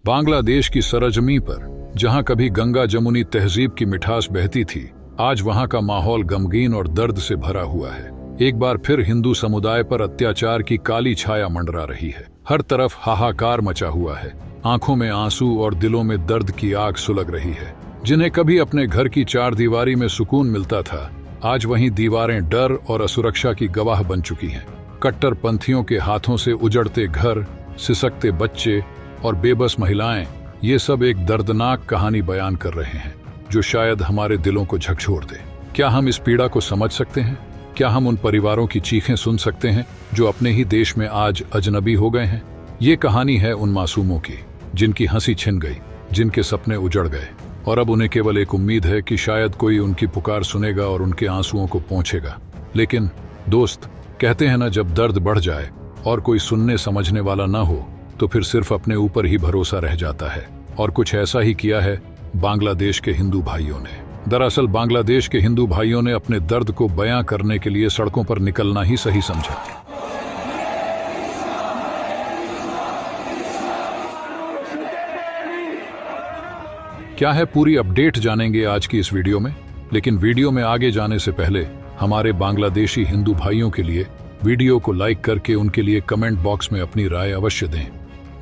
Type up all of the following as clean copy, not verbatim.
बांग्लादेश की सरजमी पर जहां कभी गंगा जमुनी तहजीब की मिठास बहती थी, आज वहां का माहौल गमगीन और दर्द से भरा हुआ है। एक बार फिर हिंदू समुदाय पर अत्याचार की काली छाया मंडरा रही है। हर तरफ हाहाकार मचा हुआ है, आंखों में आंसू और दिलों में दर्द की आग सुलग रही है। जिन्हें कभी अपने घर की चारदीवारी में सुकून मिलता था, आज वहीं दीवारें डर और असुरक्षा की गवाह बन चुकी हैं। कट्टरपंथियों के हाथों से उजड़ते घर, सिसकते बच्चे और बेबस महिलाएं, ये सब एक दर्दनाक कहानी बयान कर रहे हैं जो शायद हमारे दिलों को झकझोर दे। क्या हम इस पीड़ा को समझ सकते हैं? क्या हम उन परिवारों की चीखें सुन सकते हैं जो अपने ही देश में आज अजनबी हो गए हैं? ये कहानी है उन मासूमों की जिनकी हंसी छिन गई, जिनके सपने उजड़ गए, और अब उन्हें केवल एक उम्मीद है कि शायद कोई उनकी पुकार सुनेगा और उनके आंसुओं को पोंछेगा। लेकिन दोस्त, कहते हैं ना, जब दर्द बढ़ जाए और कोई सुनने समझने वाला ना हो तो फिर सिर्फ अपने ऊपर ही भरोसा रह जाता है। और कुछ ऐसा ही किया है बांग्लादेश के हिंदू भाइयों ने। दरअसल बांग्लादेश के हिंदू भाइयों ने अपने दर्द को बयां करने के लिए सड़कों पर निकलना ही सही समझा। क्या है पूरी अपडेट जानेंगे आज की इस वीडियो में। लेकिन वीडियो में आगे जाने से पहले हमारे बांग्लादेशी हिंदू भाइयों के लिए वीडियो को लाइक करके उनके लिए कमेंट बॉक्स में अपनी राय अवश्य दें।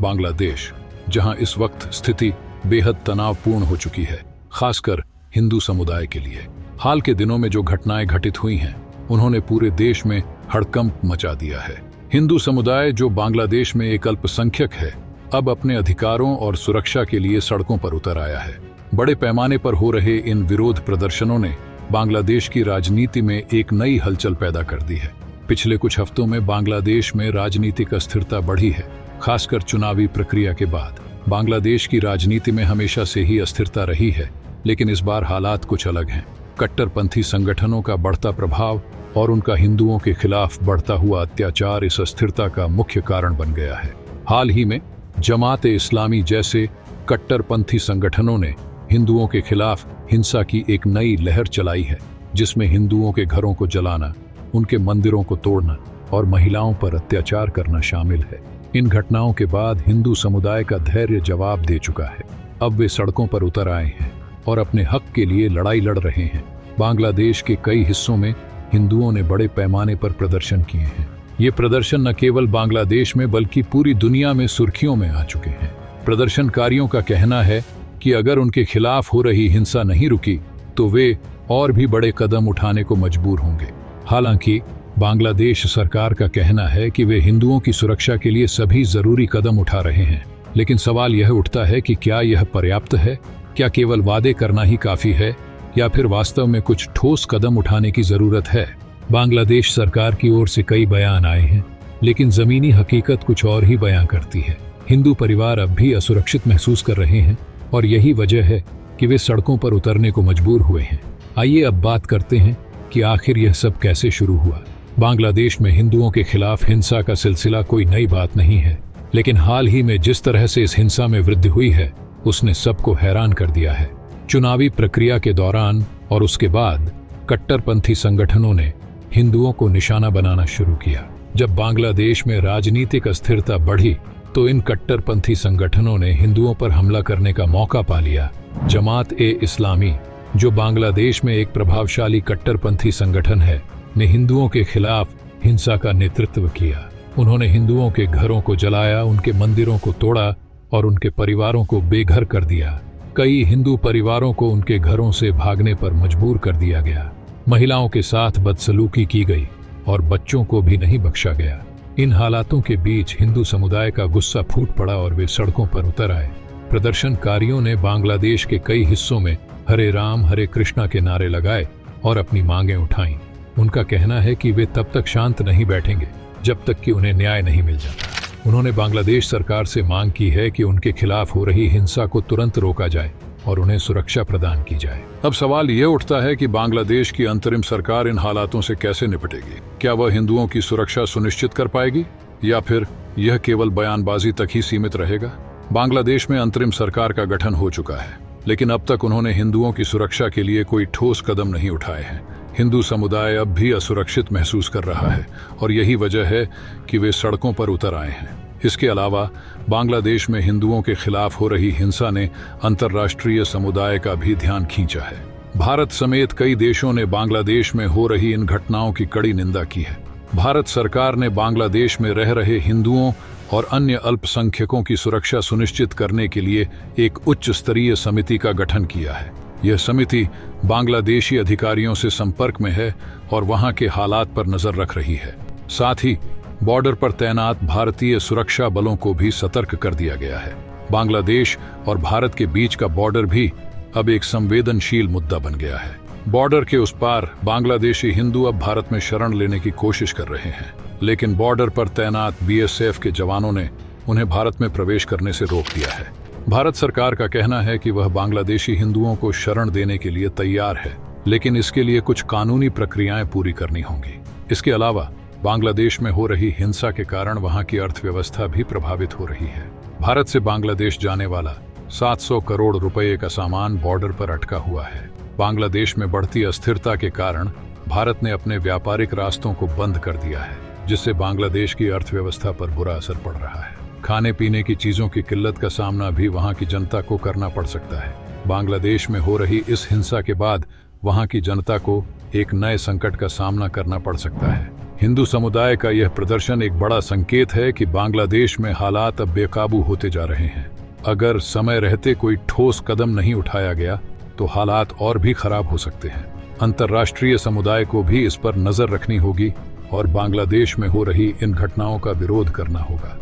बांग्लादेश, जहां इस वक्त स्थिति बेहद तनावपूर्ण हो चुकी है, खासकर हिंदू समुदाय के लिए। हाल के दिनों में जो घटनाएं घटित हुई हैं, उन्होंने पूरे देश में हड़कंप मचा दिया है। हिंदू समुदाय, जो बांग्लादेश में एक अल्पसंख्यक है, अब अपने अधिकारों और सुरक्षा के लिए सड़कों पर उतर आया है। बड़े पैमाने पर हो रहे इन विरोध प्रदर्शनों ने बांग्लादेश की राजनीति में एक नई हलचल पैदा कर दी है। पिछले कुछ हफ्तों में बांग्लादेश में राजनीतिक अस्थिरता बढ़ी है, खासकर चुनावी प्रक्रिया के बाद। बांग्लादेश की राजनीति में हमेशा से ही अस्थिरता रही है, लेकिन इस बार हालात कुछ अलग हैं। कट्टरपंथी संगठनों का बढ़ता प्रभाव और उनका हिंदुओं के खिलाफ बढ़ता हुआ अत्याचार इस अस्थिरता का मुख्य कारण बन गया है। हाल ही में जमात-ए-इस्लामी जैसे कट्टरपंथी संगठनों ने हिंदुओं के खिलाफ हिंसा की एक नई लहर चलाई है, जिसमें हिंदुओं के घरों को जलाना, उनके मंदिरों को तोड़ना और महिलाओं पर अत्याचार करना शामिल है। इन घटनाओं के बाद हिंदू समुदाय का धैर्य जवाब दे चुका है। अब वे सड़कों पर उतर आए हैं और अपने हक के लिए लड़ाई लड़ रहे हैं। बांग्लादेश के कई हिस्सों में हिंदुओं ने बड़े पैमाने पर प्रदर्शन किए हैं। ये प्रदर्शन न केवल बांग्लादेश में बल्कि पूरी दुनिया में सुर्खियों में आ चुके हैं। प्रदर्शनकारियों का कहना है कि अगर उनके खिलाफ हो रही हिंसा नहीं रुकी तो वे और भी बड़े कदम उठाने को मजबूर होंगे। हालांकि बांग्लादेश सरकार का कहना है कि वे हिंदुओं की सुरक्षा के लिए सभी जरूरी कदम उठा रहे हैं। लेकिन सवाल यह उठता है कि क्या यह पर्याप्त है? क्या केवल वादे करना ही काफी है, या फिर वास्तव में कुछ ठोस कदम उठाने की जरूरत है? बांग्लादेश सरकार की ओर से कई बयान आए हैं, लेकिन जमीनी हकीकत कुछ और ही बयां करती है। हिंदू परिवार अब भी असुरक्षित महसूस कर रहे हैं और यही वजह है कि वे सड़कों पर उतरने को मजबूर हुए हैं। आइए अब बात करते हैं कि आखिर यह सब कैसे शुरू हुआ। बांग्लादेश में हिंदुओं के खिलाफ हिंसा का सिलसिला कोई नई बात नहीं है, लेकिन हाल ही में जिस तरह से इस हिंसा में वृद्धि हुई है, उसने सबको हैरान कर दिया है। चुनावी प्रक्रिया के दौरान और उसके बाद कट्टरपंथी संगठनों ने हिंदुओं को निशाना बनाना शुरू किया। जब बांग्लादेश में राजनीतिक अस्थिरता बढ़ी तो इन कट्टरपंथी संगठनों ने हिंदुओं पर हमला करने का मौका पा लिया। जमात-ए-इस्लामी, जो बांग्लादेश में एक प्रभावशाली कट्टरपंथी संगठन है, ने हिंदुओं के खिलाफ हिंसा का नेतृत्व किया। उन्होंने हिंदुओं के घरों को जलाया, उनके मंदिरों को तोड़ा और उनके परिवारों को बेघर कर दिया। कई हिंदू परिवारों को उनके घरों से भागने पर मजबूर कर दिया गया। महिलाओं के साथ बदसलूकी की गई और बच्चों को भी नहीं बख्शा गया। इन हालातों के बीच हिंदू समुदाय का गुस्सा फूट पड़ा और वे सड़कों पर उतर आए। प्रदर्शनकारियों ने बांग्लादेश के कई हिस्सों में हरे राम हरे कृष्णा के नारे लगाए और अपनी मांगें उठाईं। उनका कहना है कि वे तब तक शांत नहीं बैठेंगे जब तक कि उन्हें न्याय नहीं मिल जाता। उन्होंने बांग्लादेश सरकार से मांग की है कि उनके खिलाफ हो रही हिंसा को तुरंत रोका जाए और उन्हें सुरक्षा प्रदान की जाए। अब सवाल ये उठता है कि बांग्लादेश की अंतरिम सरकार इन हालातों से कैसे निपटेगी? क्या वह हिंदुओं की सुरक्षा सुनिश्चित कर पाएगी या फिर यह केवल बयानबाजी तक ही सीमित रहेगा? बांग्लादेश में अंतरिम सरकार का गठन हो चुका है, लेकिन अब तक उन्होंने हिंदुओं की सुरक्षा के लिए कोई ठोस कदम नहीं उठाए हैं। हिंदू समुदाय अब भी असुरक्षित महसूस कर रहा है और यही वजह है कि वे सड़कों पर उतर आए हैं। इसके अलावा बांग्लादेश में हिंदुओं के खिलाफ हो रही हिंसा ने अंतर्राष्ट्रीय समुदाय का भी ध्यान खींचा है। भारत समेत कई देशों ने बांग्लादेश में हो रही इन घटनाओं की कड़ी निंदा की है। भारत सरकार ने बांग्लादेश में रह रहे हिंदुओं और अन्य अल्पसंख्यकों की सुरक्षा सुनिश्चित करने के लिए एक उच्च स्तरीय समिति का गठन किया है। यह समिति बांग्लादेशी अधिकारियों से संपर्क में है और वहां के हालात पर नजर रख रही है। साथ ही बॉर्डर पर तैनात भारतीय सुरक्षा बलों को भी सतर्क कर दिया गया है। बांग्लादेश और भारत के बीच का बॉर्डर भी अब एक संवेदनशील मुद्दा बन गया है। बॉर्डर के उस पार बांग्लादेशी हिंदू अब भारत में शरण लेने की कोशिश कर रहे हैं, लेकिन बॉर्डर पर तैनात बीएसएफ के जवानों ने उन्हें भारत में प्रवेश करने से रोक दिया है। भारत सरकार का कहना है कि वह बांग्लादेशी हिंदुओं को शरण देने के लिए तैयार है, लेकिन इसके लिए कुछ कानूनी प्रक्रियाएं पूरी करनी होंगी। इसके अलावा बांग्लादेश में हो रही हिंसा के कारण वहां की अर्थव्यवस्था भी प्रभावित हो रही है। भारत से बांग्लादेश जाने वाला 700 करोड़ रुपए का सामान बॉर्डर पर अटका हुआ है। बांग्लादेश में बढ़ती अस्थिरता के कारण भारत ने अपने व्यापारिक रास्तों को बंद कर दिया है, जिससे बांग्लादेश की अर्थव्यवस्था पर बुरा असर पड़ रहा है। खाने पीने की चीजों की किल्लत का सामना भी वहां की जनता को करना पड़ सकता है। बांग्लादेश में हो रही इस हिंसा के बाद वहां की जनता को एक नए संकट का सामना करना पड़ सकता है। हिंदू समुदाय का यह प्रदर्शन एक बड़ा संकेत है कि बांग्लादेश में हालात अब बेकाबू होते जा रहे हैं। अगर समय रहते कोई ठोस कदम नहीं उठाया गया तो हालात और भी खराब हो सकते हैं। अंतर्राष्ट्रीय समुदाय को भी इस पर नजर रखनी होगी और बांग्लादेश में हो रही इन घटनाओं का विरोध करना होगा।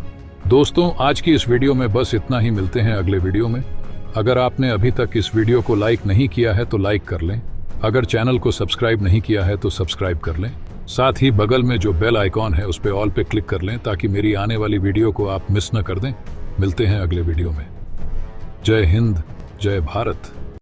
दोस्तों, आज की इस वीडियो में बस इतना ही। मिलते हैं अगले वीडियो में। अगर आपने अभी तक इस वीडियो को लाइक नहीं किया है तो लाइक कर लें। अगर चैनल को सब्सक्राइब नहीं किया है तो सब्सक्राइब कर लें। साथ ही बगल में जो बेल आइकॉन है उस पर ऑल पे क्लिक कर लें ताकि मेरी आने वाली वीडियो को आप मिस न कर दें। मिलते हैं अगले वीडियो में। जय हिंद, जय भारत।